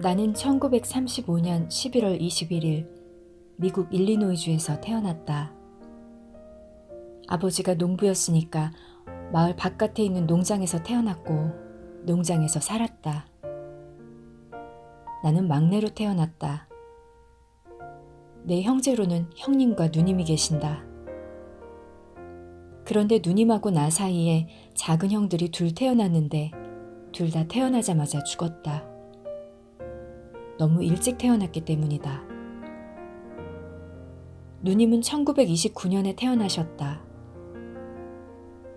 나는 1935년 11월 21일 미국 일리노이주에서 태어났다. 아버지가 농부였으니까 마을 바깥에 있는 농장에서 태어났고 농장에서 살았다. 나는 막내로 태어났다. 내 형제로는 형님과 누님이 계신다. 그런데 누님하고 나 사이에 작은 형들이 둘 태어났는데 둘 다 태어나자마자 죽었다. 너무 일찍 태어났기 때문이다. 누님은 1929년에 태어나셨다.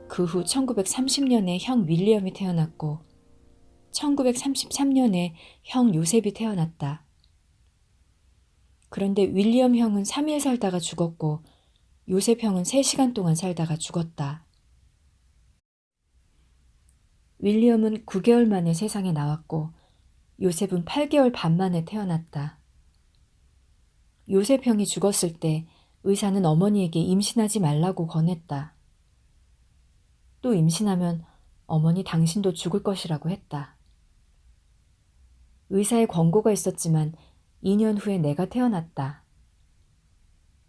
그 후 1930년에 형 윌리엄이 태어났고 1933년에 형 요셉이 태어났다. 그런데 윌리엄 형은 3일 살다가 죽었고 요셉 형은 3시간 동안 살다가 죽었다. 윌리엄은 9개월 만에 세상에 나왔고 요셉은 8개월 반 만에 태어났다. 요셉 형이 죽었을 때 의사는 어머니에게 임신하지 말라고 권했다. 또 임신하면 어머니 당신도 죽을 것이라고 했다. 의사의 권고가 있었지만 2년 후에 내가 태어났다.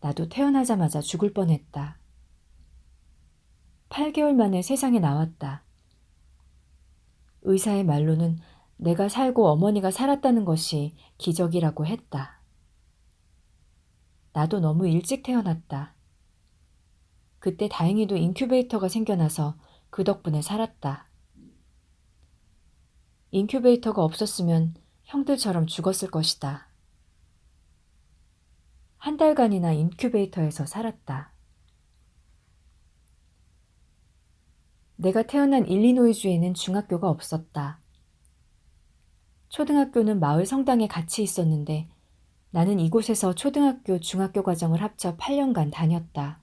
나도 태어나자마자 죽을 뻔했다. 8개월 만에 세상에 나왔다. 의사의 말로는 내가 살고 어머니가 살았다는 것이 기적이라고 했다. 나도 너무 일찍 태어났다. 그때 다행히도 인큐베이터가 생겨나서 그 덕분에 살았다. 인큐베이터가 없었으면 형들처럼 죽었을 것이다. 한 달간이나 인큐베이터에서 살았다. 내가 태어난 일리노이주에는 중학교가 없었다. 초등학교는 마을 성당에 같이 있었는데 나는 이곳에서 초등학교, 중학교 과정을 합쳐 8년간 다녔다.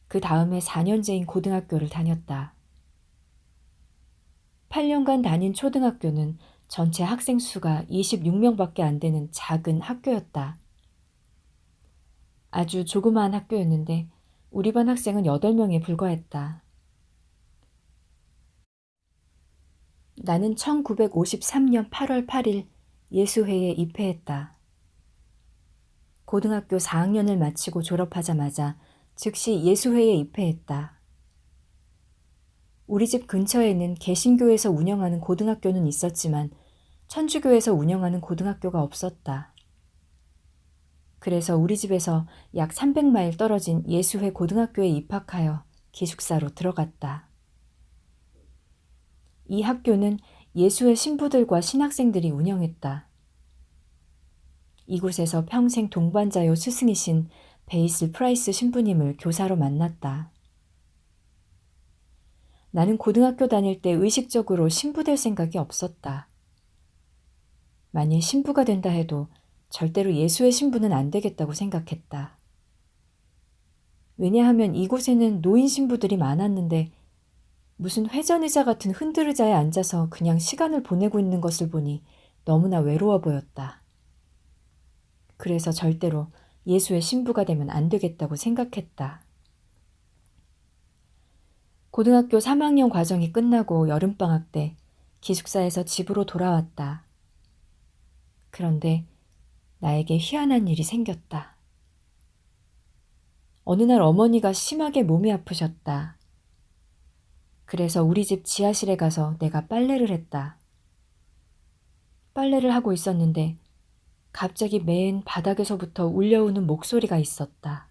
그 다음에 4년제인 고등학교를 다녔다. 8년간 다닌 초등학교는 전체 학생 수가 26명밖에 안 되는 작은 학교였다. 아주 조그마한 학교였는데 우리 반 학생은 8명에 불과했다. 나는 1953년 8월 8일 예수회에 입회했다. 고등학교 4학년을 마치고 졸업하자마자 즉시 예수회에 입회했다. 우리 집 근처에는 개신교에서 운영하는 고등학교는 있었지만 천주교에서 운영하는 고등학교가 없었다. 그래서 우리 집에서 약 300마일 떨어진 예수회 고등학교에 입학하여 기숙사로 들어갔다. 이 학교는 예수회 신부들과 신학생들이 운영했다. 이곳에서 평생 동반자요 스승이신 베이슬 프라이스 신부님을 교사로 만났다. 나는 고등학교 다닐 때 의식적으로 신부 될 생각이 없었다. 만일 신부가 된다 해도 절대로 예수의 신부는 안 되겠다고 생각했다. 왜냐하면 이곳에는 노인 신부들이 많았는데 무슨 회전의자 같은 흔들의자에 앉아서 그냥 시간을 보내고 있는 것을 보니 너무나 외로워 보였다. 그래서 절대로 예수의 신부가 되면 안 되겠다고 생각했다. 고등학교 3학년 과정이 끝나고 여름방학 때 기숙사에서 집으로 돌아왔다. 그런데 나에게 희한한 일이 생겼다. 어느 날 어머니가 심하게 몸이 아프셨다. 그래서 우리 집 지하실에 가서 내가 빨래를 했다. 빨래를 하고 있었는데 갑자기 맨 바닥에서부터 울려오는 목소리가 있었다.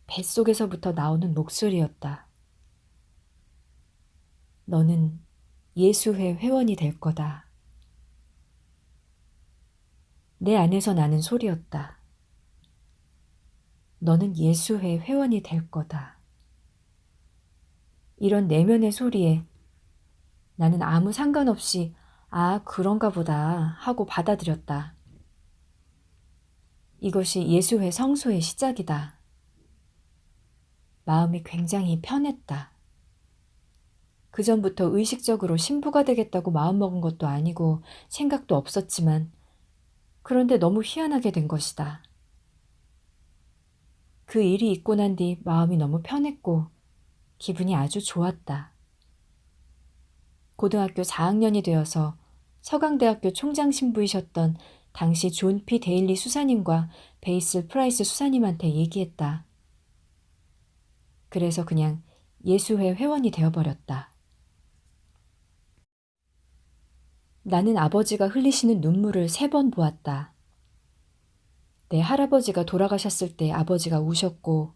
뱃속에서부터 나오는 목소리였다. 너는 예수회 회원이 될 거다. 내 안에서 나는 소리였다. 너는 예수회 회원이 될 거다. 이런 내면의 소리에 나는 아무 상관없이 아, 그런가 보다 하고 받아들였다. 이것이 예수회 성소의 시작이다. 마음이 굉장히 편했다. 그전부터 의식적으로 신부가 되겠다고 마음먹은 것도 아니고 생각도 없었지만 그런데 너무 희한하게 된 것이다. 그 일이 있고 난 뒤 마음이 너무 편했고 기분이 아주 좋았다. 고등학교 4학년이 되어서 서강대학교 총장 신부이셨던 당시 존 P. 데일리 수사님과 베이슬 프라이스 수사님한테 얘기했다. 그래서 그냥 예수회 회원이 되어버렸다. 나는 아버지가 흘리시는 눈물을 3번 보았다. 내 할아버지가 돌아가셨을 때 아버지가 우셨고,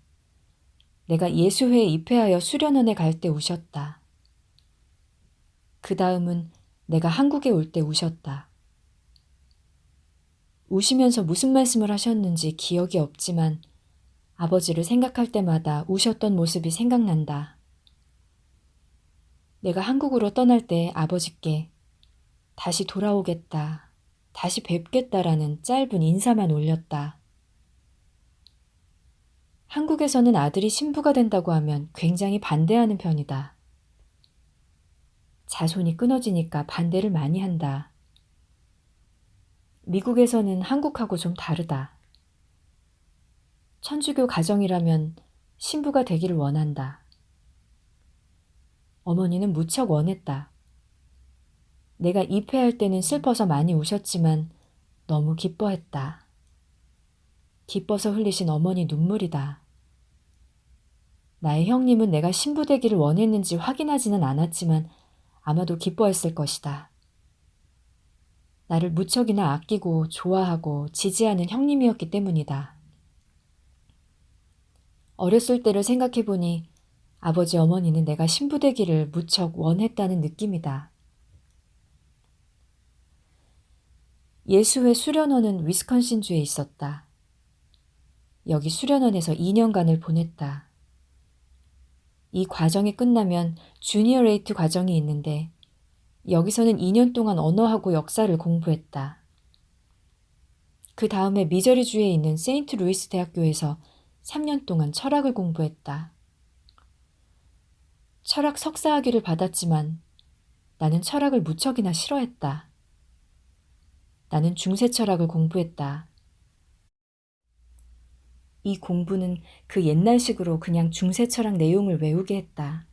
내가 예수회에 입회하여 수련원에 갈 때 우셨다. 그 다음은 내가 한국에 올 때 우셨다. 우시면서 무슨 말씀을 하셨는지 기억이 없지만 아버지를 생각할 때마다 우셨던 모습이 생각난다. 내가 한국으로 떠날 때 아버지께 다시 돌아오겠다, 다시 뵙겠다라는 짧은 인사만 올렸다. 한국에서는 아들이 신부가 된다고 하면 굉장히 반대하는 편이다. 자손이 끊어지니까 반대를 많이 한다. 미국에서는 한국하고 좀 다르다. 천주교 가정이라면 신부가 되기를 원한다. 어머니는 무척 원했다. 내가 입회할 때는 슬퍼서 많이 우셨지만 너무 기뻐했다. 기뻐서 흘리신 어머니 눈물이다. 나의 형님은 내가 신부 되기를 원했는지 확인하지는 않았지만 아마도 기뻐했을 것이다. 나를 무척이나 아끼고 좋아하고 지지하는 형님이었기 때문이다. 어렸을 때를 생각해보니 아버지 어머니는 내가 신부 되기를 무척 원했다는 느낌이다. 예수회 수련원은 위스콘신주에 있었다. 여기 수련원에서 2년간을 보냈다. 이 과정이 끝나면 주니어 레이트 과정이 있는데 여기서는 2년 동안 언어하고 역사를 공부했다. 그 다음에 미저리주에 있는 세인트 루이스 대학교에서 3년 동안 철학을 공부했다. 철학 석사학위를 받았지만 나는 철학을 무척이나 싫어했다. 나는 중세 철학을 공부했다. 이 공부는 그 옛날식으로 그냥 중세 철학 내용을 외우게 했다.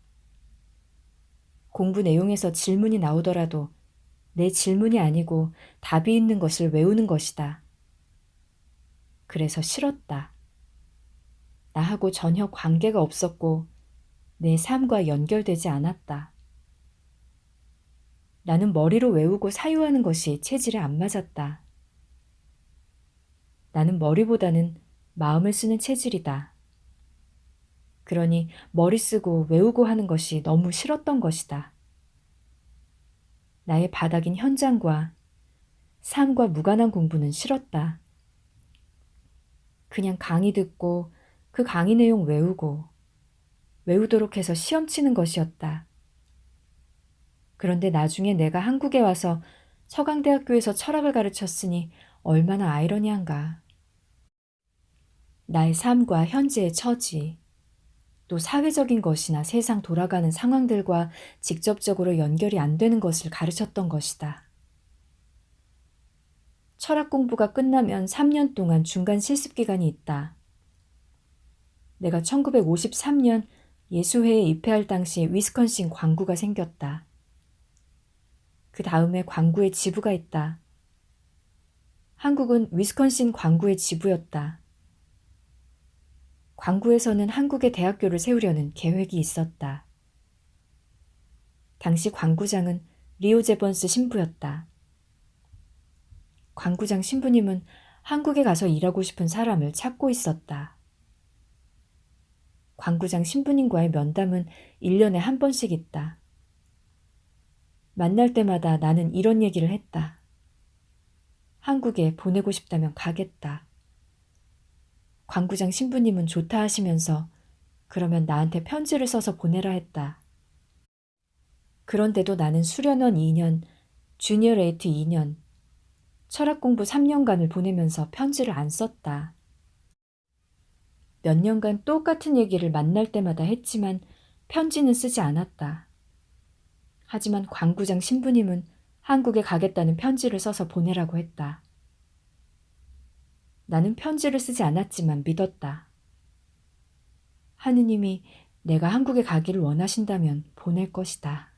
공부 내용에서 질문이 나오더라도 내 질문이 아니고 답이 있는 것을 외우는 것이다. 그래서 싫었다. 나하고 전혀 관계가 없었고 내 삶과 연결되지 않았다. 나는 머리로 외우고 사유하는 것이 체질에 안 맞았다. 나는 머리보다는 마음을 쓰는 체질이다. 그러니 머리 쓰고 외우고 하는 것이 너무 싫었던 것이다. 나의 바닥인 현장과 삶과 무관한 공부는 싫었다. 그냥 강의 듣고 그 강의 내용 외우도록 해서 시험 치는 것이었다. 그런데 나중에 내가 한국에 와서 서강대학교에서 철학을 가르쳤으니 얼마나 아이러니한가. 나의 삶과 현재의 처지, 또 사회적인 것이나 세상 돌아가는 상황들과 직접적으로 연결이 안 되는 것을 가르쳤던 것이다. 철학 공부가 끝나면 3년 동안 중간 실습 기간이 있다. 내가 1953년 예수회에 입회할 당시 위스콘신 광구가 생겼다. 그 다음에 광구의 지부가 있다. 한국은 위스콘신 광구의 지부였다. 광구에서는 한국의 대학교를 세우려는 계획이 있었다. 당시 광구장은 리오 제번스 신부였다. 광구장 신부님은 한국에 가서 일하고 싶은 사람을 찾고 있었다. 광구장 신부님과의 면담은 1년에 한 번씩 있다. 만날 때마다 나는 이런 얘기를 했다. 한국에 보내고 싶다면 가겠다. 광구장 신부님은 좋다 하시면서 그러면 나한테 편지를 써서 보내라 했다. 그런데도 나는 수련원 2년, 주니어 레이트 2년, 철학 공부 3년간을 보내면서 편지를 안 썼다. 몇 년간 똑같은 얘기를 만날 때마다 했지만 편지는 쓰지 않았다. 하지만 광구장 신부님은 한국에 가겠다는 편지를 써서 보내라고 했다. 나는 편지를 쓰지 않았지만 믿었다. 하느님이 내가 한국에 가기를 원하신다면 보낼 것이다.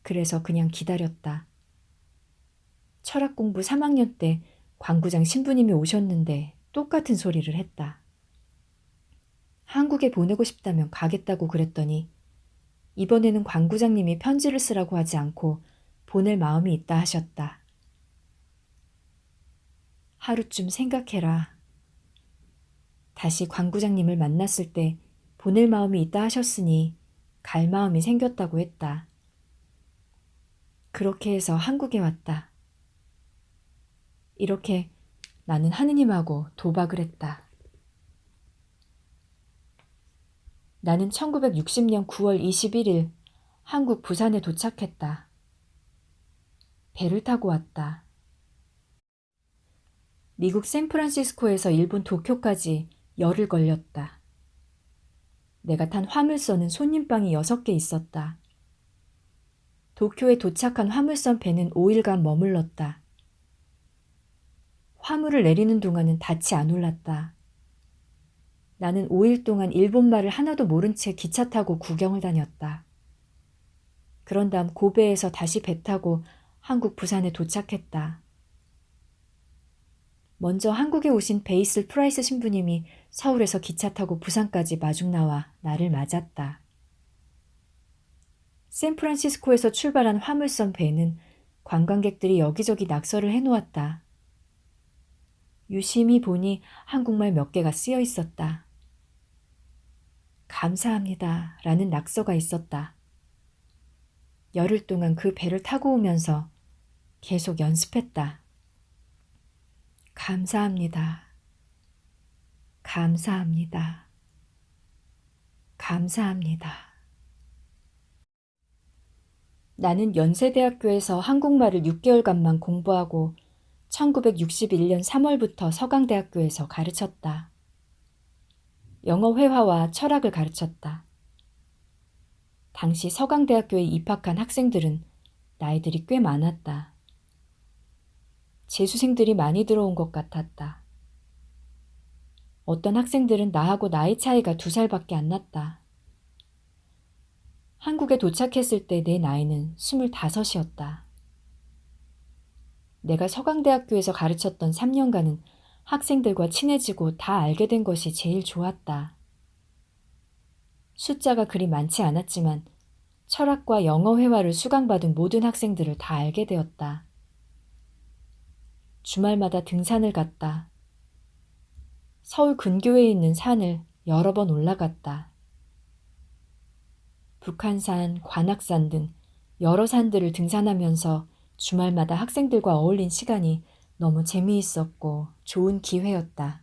그래서 그냥 기다렸다. 철학 공부 3학년 때 광구장 신부님이 오셨는데 똑같은 소리를 했다. 한국에 보내고 싶다면 가겠다고 그랬더니 이번에는 광구장님이 편지를 쓰라고 하지 않고 보낼 마음이 있다 하셨다. 하루쯤 생각해라. 다시 광구장님을 만났을 때 보낼 마음이 있다 하셨으니 갈 마음이 생겼다고 했다. 그렇게 해서 한국에 왔다. 이렇게 나는 하느님하고 도박을 했다. 나는 1960년 9월 21일 한국 부산에 도착했다. 배를 타고 왔다. 미국 샌프란시스코에서 일본 도쿄까지 열흘 걸렸다. 내가 탄 화물선은 손님방이 6개 있었다. 도쿄에 도착한 화물선 배는 5일간 머물렀다. 화물을 내리는 동안은 닻이 안 올랐다. 나는 5일 동안 일본말을 하나도 모른 채 기차 타고 구경을 다녔다. 그런 다음 고베에서 다시 배 타고 한국 부산에 도착했다. 먼저 한국에 오신 베이슬 프라이스 신부님이 서울에서 기차 타고 부산까지 마중 나와 나를 맞았다. 샌프란시스코에서 출발한 화물선 배는 관광객들이 여기저기 낙서를 해놓았다. 유심히 보니 한국말 몇 개가 쓰여 있었다. 감사합니다 라는 낙서가 있었다. 열흘 동안 그 배를 타고 오면서 계속 연습했다. 감사합니다. 감사합니다. 감사합니다. 나는 연세대학교에서 한국말을 6개월간만 공부하고 1961년 3월부터 서강대학교에서 가르쳤다. 영어 회화와 철학을 가르쳤다. 당시 서강대학교에 입학한 학생들은 나이들이 꽤 많았다. 재수생들이 많이 들어온 것 같았다. 어떤 학생들은 나하고 나이 차이가 2살밖에 안 났다. 한국에 도착했을 때 내 나이는 25이었다. 내가 서강대학교에서 가르쳤던 3년간은 학생들과 친해지고 다 알게 된 것이 제일 좋았다. 숫자가 그리 많지 않았지만 철학과 영어 회화를 수강받은 모든 학생들을 다 알게 되었다. 주말마다 등산을 갔다. 서울 근교에 있는 산을 여러 번 올라갔다. 북한산, 관악산 등 여러 산들을 등산하면서 주말마다 학생들과 어울린 시간이 너무 재미있었고 좋은 기회였다.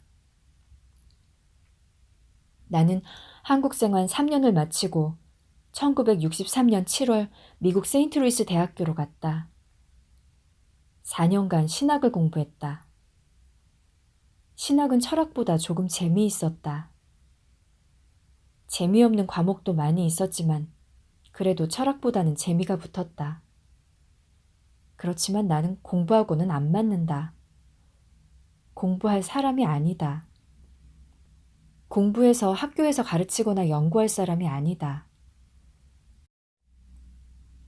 나는 한국 생활 3년을 마치고 1963년 7월 미국 세인트루이스 대학교로 갔다. 4년간 신학을 공부했다. 신학은 철학보다 조금 재미있었다. 재미없는 과목도 많이 있었지만 그래도 철학보다는 재미가 붙었다. 그렇지만 나는 공부하고는 안 맞는다. 공부할 사람이 아니다. 공부해서 학교에서 가르치거나 연구할 사람이 아니다.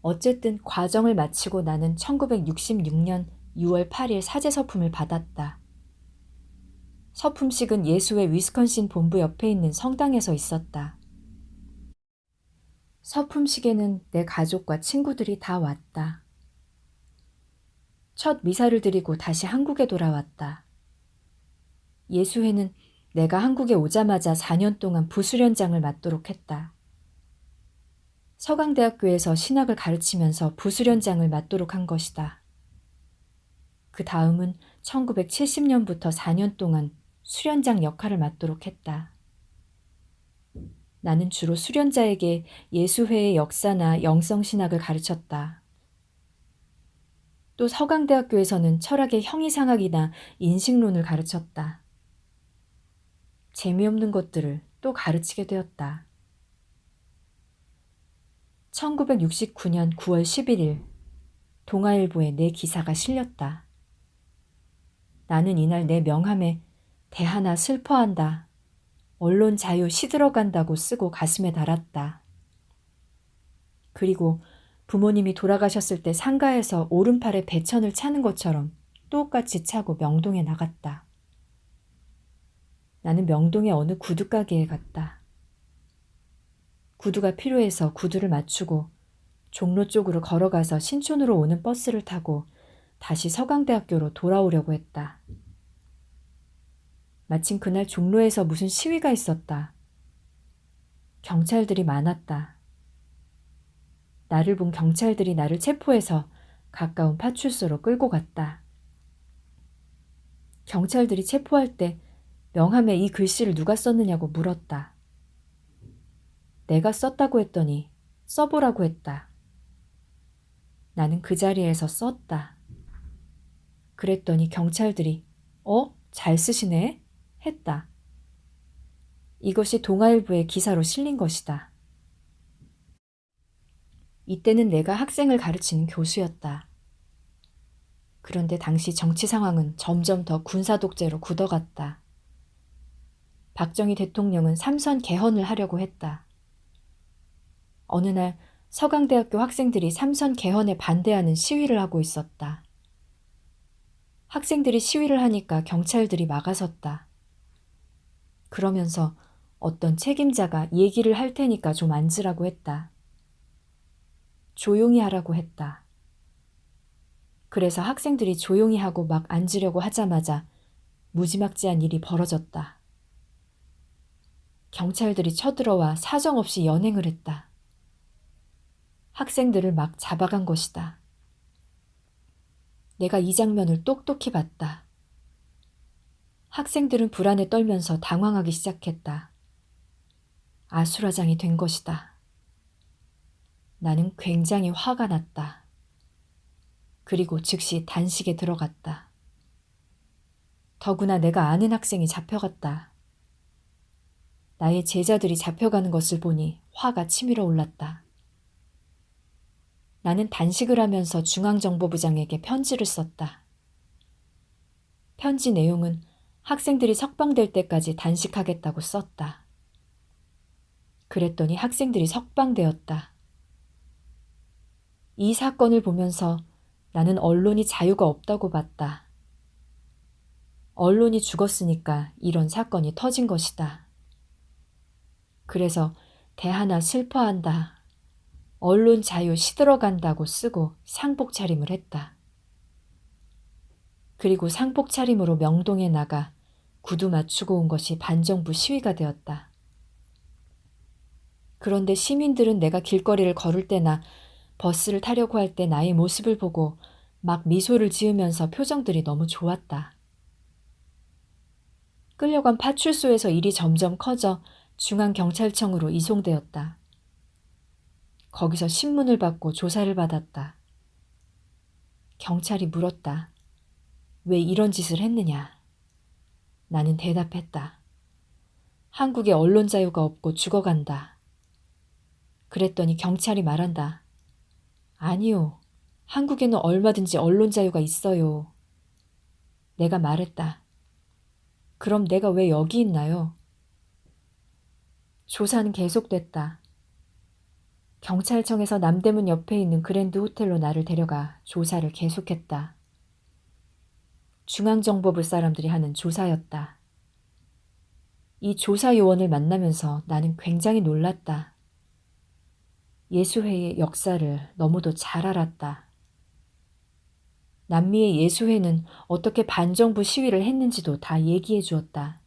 어쨌든 과정을 마치고 나는 1966년 6월 8일 사제서품을 받았다. 서품식은 예수회 위스콘신 본부 옆에 있는 성당에서 있었다. 서품식에는 내 가족과 친구들이 다 왔다. 첫 미사를 드리고 다시 한국에 돌아왔다. 예수회는 내가 한국에 오자마자 4년 동안 부수련장을 맡도록 했다. 서강대학교에서 신학을 가르치면서 부수련장을 맡도록 한 것이다. 그 다음은 1970년부터 4년 동안 수련장 역할을 맡도록 했다. 나는 주로 수련자에게 예수회의 역사나 영성신학을 가르쳤다. 또 서강대학교에서는 철학의 형이상학이나 인식론을 가르쳤다. 재미없는 것들을 또 가르치게 되었다. 1969년 9월 11일 동아일보에 내 기사가 실렸다. 나는 이날 내 명함에 대하나 슬퍼한다. 언론 자유 시들어간다고 쓰고 가슴에 달았다. 그리고 부모님이 돌아가셨을 때 상가에서 오른팔에 배천을 차는 것처럼 똑같이 차고 명동에 나갔다. 나는 명동의 어느 구두가게에 갔다. 구두가 필요해서 구두를 맞추고 종로 쪽으로 걸어가서 신촌으로 오는 버스를 타고 다시 서강대학교로 돌아오려고 했다. 마침 그날 종로에서 무슨 시위가 있었다. 경찰들이 많았다. 나를 본 경찰들이 나를 체포해서 가까운 파출소로 끌고 갔다. 경찰들이 체포할 때 명함에 이 글씨를 누가 썼느냐고 물었다. 내가 썼다고 했더니 써보라고 했다. 나는 그 자리에서 썼다. 그랬더니 경찰들이 잘 쓰시네? 했다. 이것이 동아일보의 기사로 실린 것이다. 이때는 내가 학생을 가르치는 교수였다. 그런데 당시 정치 상황은 점점 더 군사 독재로 굳어갔다. 박정희 대통령은 삼선 개헌을 하려고 했다. 어느 날 서강대학교 학생들이 삼선 개헌에 반대하는 시위를 하고 있었다. 학생들이 시위를 하니까 경찰들이 막아섰다. 그러면서 어떤 책임자가 얘기를 할 테니까 좀 앉으라고 했다. 조용히 하라고 했다. 그래서 학생들이 조용히 하고 막 앉으려고 하자마자 무지막지한 일이 벌어졌다. 경찰들이 쳐들어와 사정없이 연행을 했다. 학생들을 막 잡아간 것이다. 내가 이 장면을 똑똑히 봤다. 학생들은 불안에 떨면서 당황하기 시작했다. 아수라장이 된 것이다. 나는 굉장히 화가 났다. 그리고 즉시 단식에 들어갔다. 더구나 내가 아는 학생이 잡혀갔다. 나의 제자들이 잡혀가는 것을 보니 화가 치밀어 올랐다. 나는 단식을 하면서 중앙정보부장에게 편지를 썼다. 편지 내용은 학생들이 석방될 때까지 단식하겠다고 썼다. 그랬더니 학생들이 석방되었다. 이 사건을 보면서 나는 언론이 자유가 없다고 봤다. 언론이 죽었으니까 이런 사건이 터진 것이다. 그래서 대하나 슬퍼한다. 언론 자유 시들어간다고 쓰고 상복 차림을 했다. 그리고 상복 차림으로 명동에 나가 구두 맞추고 온 것이 반정부 시위가 되었다. 그런데 시민들은 내가 길거리를 걸을 때나 버스를 타려고 할 때 나의 모습을 보고 막 미소를 지으면서 표정들이 너무 좋았다. 끌려간 파출소에서 일이 점점 커져 중앙경찰청으로 이송되었다. 거기서 신문을 받고 조사를 받았다. 경찰이 물었다. 왜 이런 짓을 했느냐? 나는 대답했다. 한국에 언론 자유가 없고 죽어간다. 그랬더니 경찰이 말한다. 아니요. 한국에는 얼마든지 언론 자유가 있어요. 내가 말했다. 그럼 내가 왜 여기 있나요? 조사는 계속됐다. 경찰청에서 남대문 옆에 있는 그랜드 호텔로 나를 데려가 조사를 계속했다. 중앙정보부 사람들이 하는 조사였다. 이 조사 요원을 만나면서 나는 굉장히 놀랐다. 예수회의 역사를 너무도 잘 알았다. 남미의 예수회는 어떻게 반정부 시위를 했는지도 다 얘기해 주었다.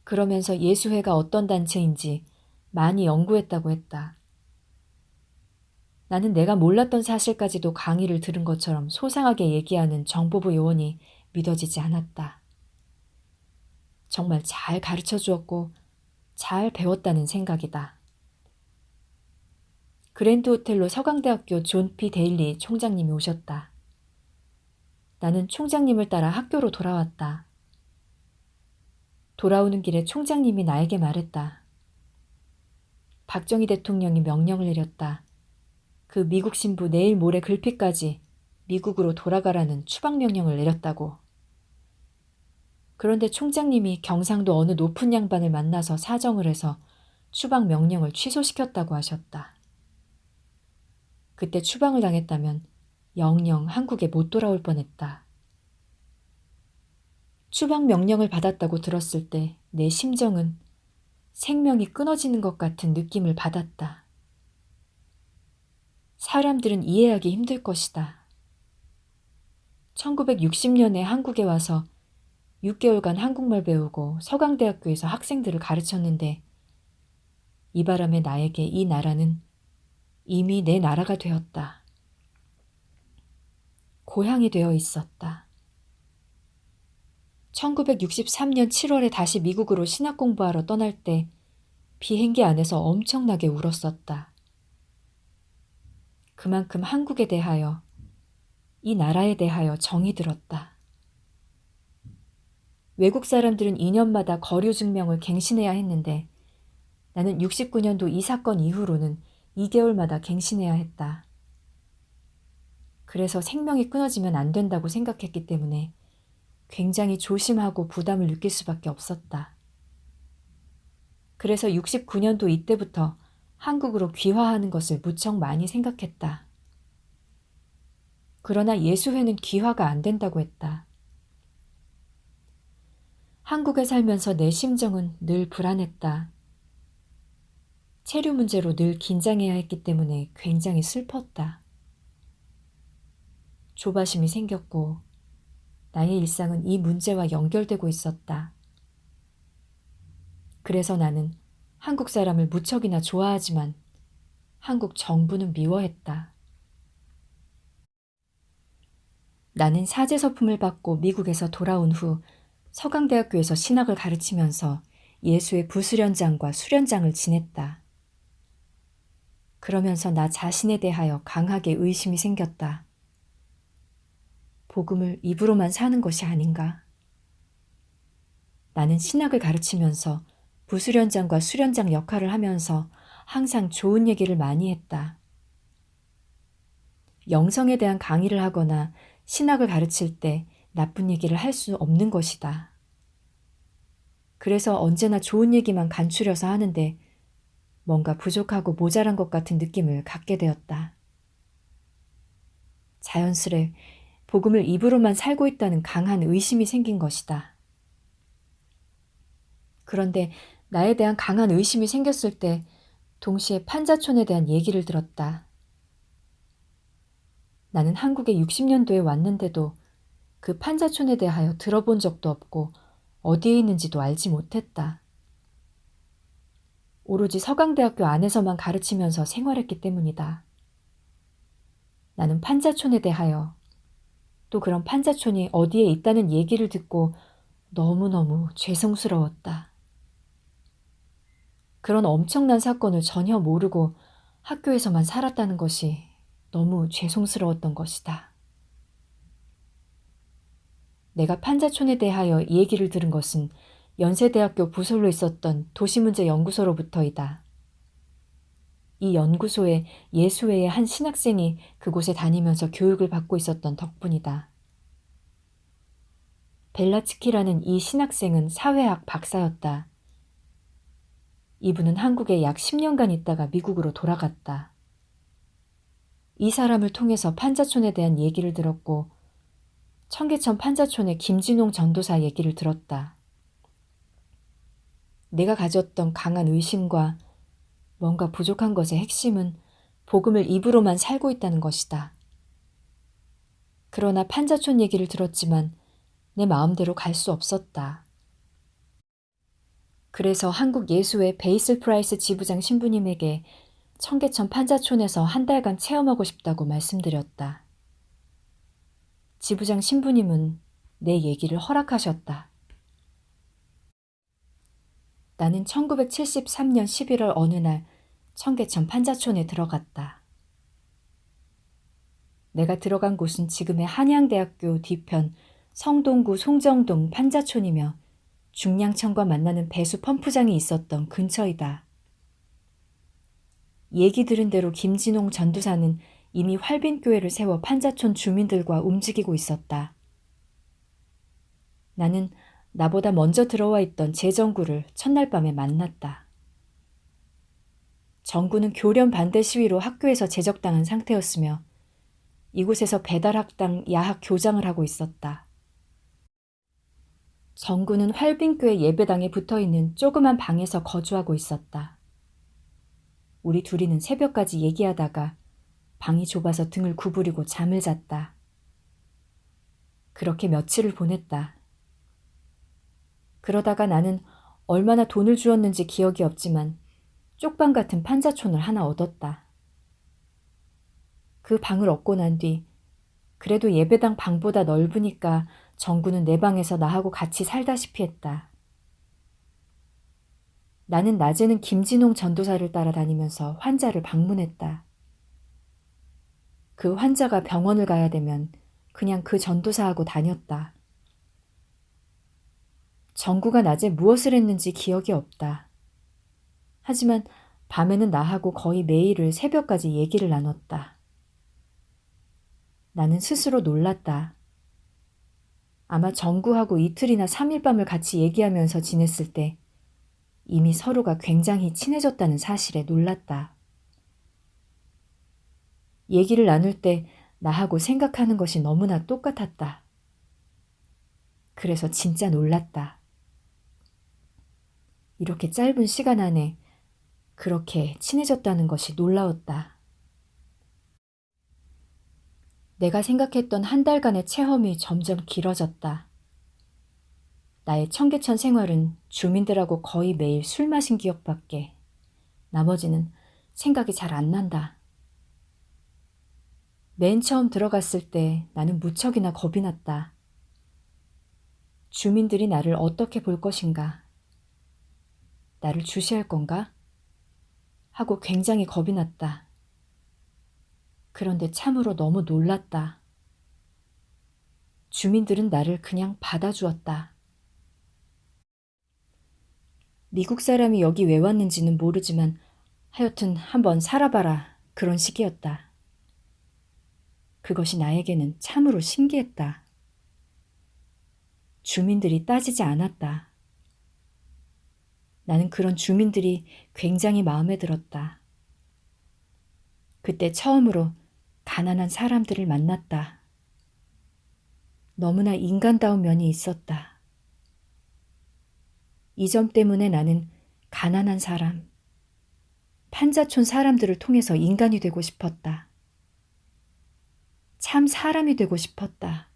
그러면서 예수회가 어떤 단체인지 많이 연구했다고 했다. 나는 내가 몰랐던 사실까지도 강의를 들은 것처럼 소상하게 얘기하는 정보부 요원이 믿어지지 않았다. 정말 잘 가르쳐 주었고 잘 배웠다는 생각이다. 그랜드 호텔로 서강대학교 존 P. 데일리 총장님이 오셨다. 나는 총장님을 따라 학교로 돌아왔다. 돌아오는 길에 총장님이 나에게 말했다. 박정희 대통령이 명령을 내렸다. 그 미국 신부 내일 모레 글피까지 미국으로 돌아가라는 추방명령을 내렸다고. 그런데 총장님이 경상도 어느 높은 양반을 만나서 사정을 해서 추방명령을 취소시켰다고 하셨다. 그때 추방을 당했다면 영영 한국에 못 돌아올 뻔했다. 추방 명령을 받았다고 들었을 때 내 심정은 생명이 끊어지는 것 같은 느낌을 받았다. 사람들은 이해하기 힘들 것이다. 1960년에 한국에 와서 6개월간 한국말 배우고 서강대학교에서 학생들을 가르쳤는데 이 바람에 나에게 이 나라는 이미 내 나라가 되었다. 고향이 되어 있었다. 1963년 7월에 다시 미국으로 신학 공부하러 떠날 때 비행기 안에서 엄청나게 울었었다. 그만큼 한국에 대하여, 이 나라에 대하여 정이 들었다. 외국 사람들은 2년마다 거류 증명을 갱신해야 했는데 나는 69년도 이 사건 이후로는 2개월마다 갱신해야 했다. 그래서 생명이 끊어지면 안 된다고 생각했기 때문에 굉장히 조심하고 부담을 느낄 수밖에 없었다. 그래서 69년도 이때부터 한국으로 귀화하는 것을 무척 많이 생각했다. 그러나 예수회는 귀화가 안 된다고 했다. 한국에 살면서 내 심정은 늘 불안했다. 체류 문제로 늘 긴장해야 했기 때문에 굉장히 슬펐다. 조바심이 생겼고 나의 일상은 이 문제와 연결되고 있었다. 그래서 나는 한국 사람을 무척이나 좋아하지만 한국 정부는 미워했다. 나는 사제서품을 받고 미국에서 돌아온 후 서강대학교에서 신학을 가르치면서 예수의 부수련장과 수련장을 지냈다. 그러면서 나 자신에 대하여 강하게 의심이 생겼다. 복음을 입으로만 사는 것이 아닌가? 나는 신학을 가르치면서 부수련장과 수련장 역할을 하면서 항상 좋은 얘기를 많이 했다. 영성에 대한 강의를 하거나 신학을 가르칠 때 나쁜 얘기를 할 수 없는 것이다. 그래서 언제나 좋은 얘기만 간추려서 하는데 뭔가 부족하고 모자란 것 같은 느낌을 갖게 되었다. 자연스레 복음을 입으로만 살고 있다는 강한 의심이 생긴 것이다. 그런데 나에 대한 강한 의심이 생겼을 때 동시에 판자촌에 대한 얘기를 들었다. 나는 한국에 60년도에 왔는데도 그 판자촌에 대하여 들어본 적도 없고 어디에 있는지도 알지 못했다. 오로지 서강대학교 안에서만 가르치면서 생활했기 때문이다. 나는 판자촌에 대하여 또 그런 판자촌이 어디에 있다는 얘기를 듣고 너무너무 죄송스러웠다. 그런 엄청난 사건을 전혀 모르고 학교에서만 살았다는 것이 너무 죄송스러웠던 것이다. 내가 판자촌에 대하여 이 얘기를 들은 것은 연세대학교 부설로 있었던 도시문제연구소로부터이다. 이 연구소에 예수회의 한 신학생이 그곳에 다니면서 교육을 받고 있었던 덕분이다. 벨라츠키라는 이 신학생은 사회학 박사였다. 이분은 한국에 약 10년간 있다가 미국으로 돌아갔다. 이 사람을 통해서 판자촌에 대한 얘기를 들었고 청계천 판자촌의 김진홍 전도사 얘기를 들었다. 내가 가졌던 강한 의심과 뭔가 부족한 것의 핵심은 복음을 입으로만 살고 있다는 것이다. 그러나 판자촌 얘기를 들었지만 내 마음대로 갈 수 없었다. 그래서 한국 예수회 베이슬 프라이스 지부장 신부님에게 청계천 판자촌에서 한 달간 체험하고 싶다고 말씀드렸다. 지부장 신부님은 내 얘기를 허락하셨다. 나는 1973년 11월 어느 날 청계천 판자촌에 들어갔다. 내가 들어간 곳은 지금의 한양대학교 뒤편 성동구 송정동 판자촌이며 중량천과 만나는 배수 펌프장이 있었던 근처이다. 얘기 들은 대로 김진홍 전도사는 이미 활빈교회를 세워 판자촌 주민들과 움직이고 있었다. 나는 나보다 먼저 들어와 있던 재정구를 첫날 밤에 만났다. 정구는 교련 반대 시위로 학교에서 제적당한 상태였으며 이곳에서 배달학당 야학 교장을 하고 있었다. 정구는 활빈교회 예배당에 붙어있는 조그만 방에서 거주하고 있었다. 우리 둘이는 새벽까지 얘기하다가 방이 좁아서 등을 구부리고 잠을 잤다. 그렇게 며칠을 보냈다. 그러다가 나는 얼마나 돈을 주었는지 기억이 없지만 쪽방 같은 판자촌을 하나 얻었다. 그 방을 얻고 난 뒤 그래도 예배당 방보다 넓으니까 정구는 내 방에서 나하고 같이 살다시피 했다. 나는 낮에는 김진홍 전도사를 따라다니면서 환자를 방문했다. 그 환자가 병원을 가야 되면 그냥 그 전도사하고 다녔다. 정구가 낮에 무엇을 했는지 기억이 없다. 하지만 밤에는 나하고 거의 매일을 새벽까지 얘기를 나눴다. 나는 스스로 놀랐다. 아마 정구하고 이틀이나 3일 밤을 같이 얘기하면서 지냈을 때 이미 서로가 굉장히 친해졌다는 사실에 놀랐다. 얘기를 나눌 때 나하고 생각하는 것이 너무나 똑같았다. 그래서 진짜 놀랐다. 이렇게 짧은 시간 안에 그렇게 친해졌다는 것이 놀라웠다. 내가 생각했던 한 달간의 체험이 점점 길어졌다. 나의 청계천 생활은 주민들하고 거의 매일 술 마신 기억밖에 나머지는 생각이 잘 안 난다. 맨 처음 들어갔을 때 나는 무척이나 겁이 났다. 주민들이 나를 어떻게 볼 것인가? 나를 주시할 건가? 하고 굉장히 겁이 났다. 그런데 참으로 너무 놀랐다. 주민들은 나를 그냥 받아주었다. 미국 사람이 여기 왜 왔는지는 모르지만 하여튼 한번 살아봐라 그런 식이었다. 그것이 나에게는 참으로 신기했다. 주민들이 따지지 않았다. 나는 그런 주민들이 굉장히 마음에 들었다. 그때 처음으로 가난한 사람들을 만났다. 너무나 인간다운 면이 있었다. 이 점 때문에 나는 가난한 사람, 판자촌 사람들을 통해서 인간이 되고 싶었다. 참 사람이 되고 싶었다.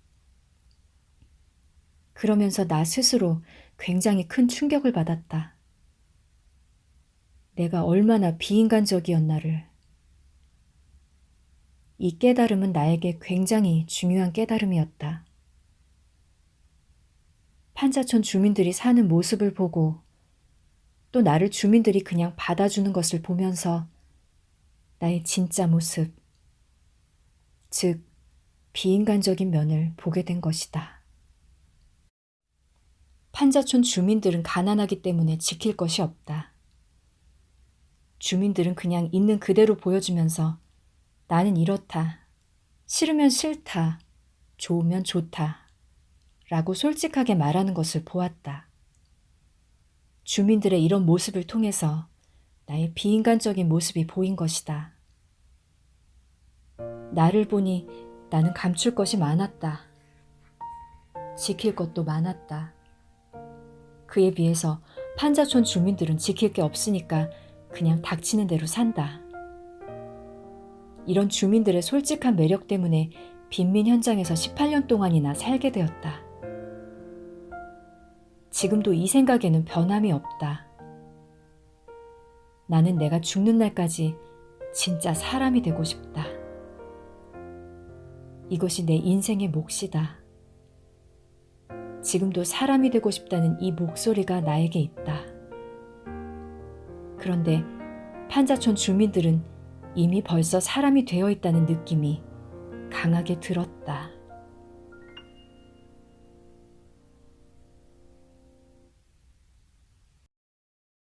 그러면서 나 스스로 굉장히 큰 충격을 받았다. 내가 얼마나 비인간적이었나를. 이 깨달음은 나에게 굉장히 중요한 깨달음이었다. 판자촌 주민들이 사는 모습을 보고 또 나를 주민들이 그냥 받아주는 것을 보면서 나의 진짜 모습, 즉 비인간적인 면을 보게 된 것이다. 판자촌 주민들은 가난하기 때문에 지킬 것이 없다. 주민들은 그냥 있는 그대로 보여주면서 나는 이렇다, 싫으면 싫다, 좋으면 좋다 라고 솔직하게 말하는 것을 보았다. 주민들의 이런 모습을 통해서 나의 비인간적인 모습이 보인 것이다. 나를 보니 나는 감출 것이 많았다. 지킬 것도 많았다. 그에 비해서 판자촌 주민들은 지킬 게 없으니까 그냥 닥치는 대로 산다. 이런 주민들의 솔직한 매력 때문에 빈민 현장에서 18년 동안이나 살게 되었다. 지금도 이 생각에는 변함이 없다. 나는 내가 죽는 날까지 진짜 사람이 되고 싶다. 이것이 내 인생의 몫이다. 지금도 사람이 되고 싶다는 이 목소리가 나에게 있다. 그런데 판자촌 주민들은 이미 벌써 사람이 되어 있다는 느낌이 강하게 들었다.